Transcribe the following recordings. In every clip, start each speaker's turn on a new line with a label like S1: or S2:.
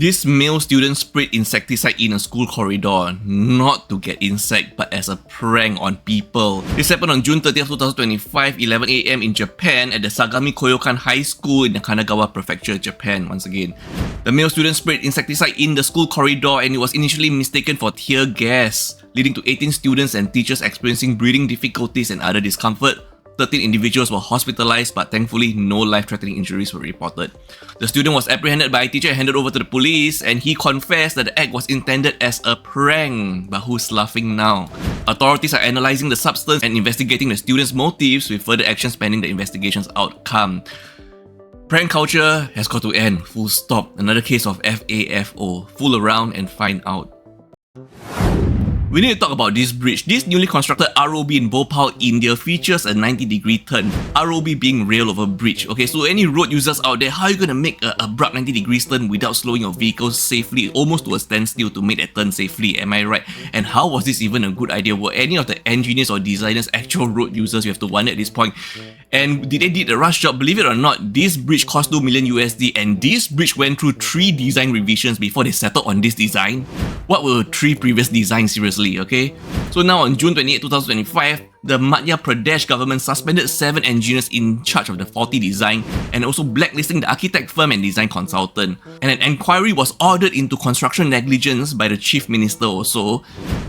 S1: This male student sprayed insecticide in a school corridor, not to get insect, but as a prank on people. This happened on June 30th, 2025, 11 AM in Japan at the Sagami Koyokan High School in the Kanagawa Prefecture, Japan, once again. The male student sprayed insecticide in the school corridor and it was initially mistaken for tear gas, leading to 18 students and teachers experiencing breathing difficulties and other discomfort. 13 individuals were hospitalized, but thankfully no life-threatening injuries were reported. The student was apprehended by a teacher and handed over to the police, and he confessed that the act was intended as a prank. But who's laughing now? Authorities are analysing the substance and investigating the student's motives, with further actions pending the investigation's outcome. Prank culture has got to end, full stop. Another case of FAFO, fool around and find out. We need to talk about this bridge. This newly constructed ROB in Bhopal, India features a 90-degree turn. ROB being rail over bridge. Okay, so any road users out there, how are you going to make an abrupt 90-degree turn without slowing your vehicles safely, almost to a standstill to make that turn safely, am I right? And how was this even a good idea? Were any of the engineers or designers actual road users? You have to wonder at this point. And did they did a rush job? Believe it or not, this bridge cost $2 million USD, and this bridge went through 3 design revisions before they settled on this design. What were 3 previous designs, seriously, okay? So now on June 28, 2025, the Madhya Pradesh government suspended 7 engineers in charge of the faulty design and also blacklisting the architect firm and design consultant. And an inquiry was ordered into construction negligence by the chief minister also.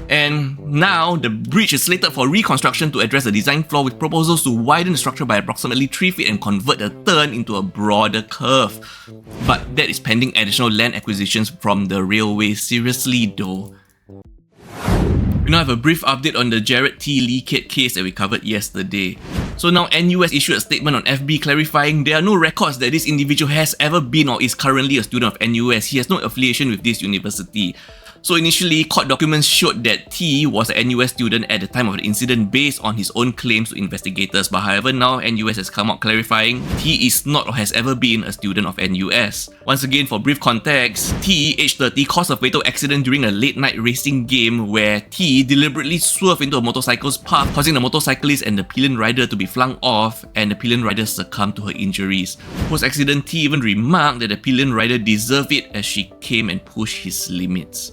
S1: And now the bridge is slated for reconstruction to address the design flaw, with proposals to widen the structure by approximately 3 feet and convert the turn into a broader curve. But that is pending additional land acquisitions from the railway. Seriously though. We now have a brief update on the Jarrett T. leakage case that we covered yesterday. So now NUS issued a statement on FB clarifying there are no records that this individual has ever been or is currently a student of NUS. He has no affiliation with this university. So initially, court documents showed that T was a NUS student at the time of the incident based on his own claims to investigators. But however, now NUS has come out clarifying T is not or has ever been a student of NUS. Once again, for brief context, T, age 30, caused a fatal accident during a late-night racing game where T deliberately swerved into a motorcycle's path, causing the motorcyclist and the pillion rider to be flung off, and the pillion rider succumbed to her injuries. Post-accident, T even remarked that the pillion rider deserved it as she came and pushed his limits.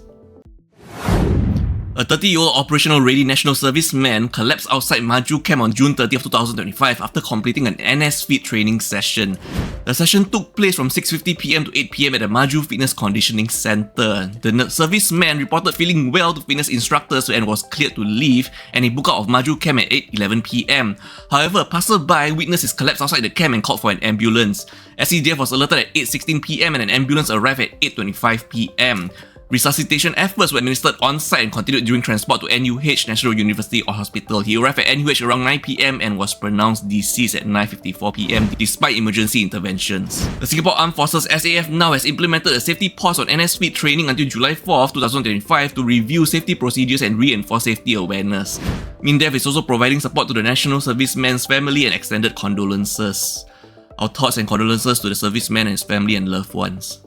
S1: A 30-year-old operational ready national serviceman collapsed outside Maju camp on June 30th, 2025 after completing an NS Fit training session. The session took place from 6:50 PM to 8 PM at the Maju Fitness Conditioning Center. The serviceman reported feeling well to fitness instructors and was cleared to leave, and he booked out of Maju camp at 8:11 PM. However, a passerby witnessed his collapse outside the camp and called for an ambulance. SCDF was alerted at 8:16 PM and an ambulance arrived at 8:25 PM. Resuscitation efforts were administered on-site and continued during transport to NUH National University Hospital. He arrived at NUH around 9 PM and was pronounced deceased at 9:54 PM despite emergency interventions. The Singapore Armed Forces SAF now has implemented a safety pause on NS Fit training until July 4th, 2025 to review safety procedures and reinforce safety awareness. MINDEF is also providing support to the national serviceman's family and extended condolences. Our thoughts and condolences to the serviceman and his family and loved ones.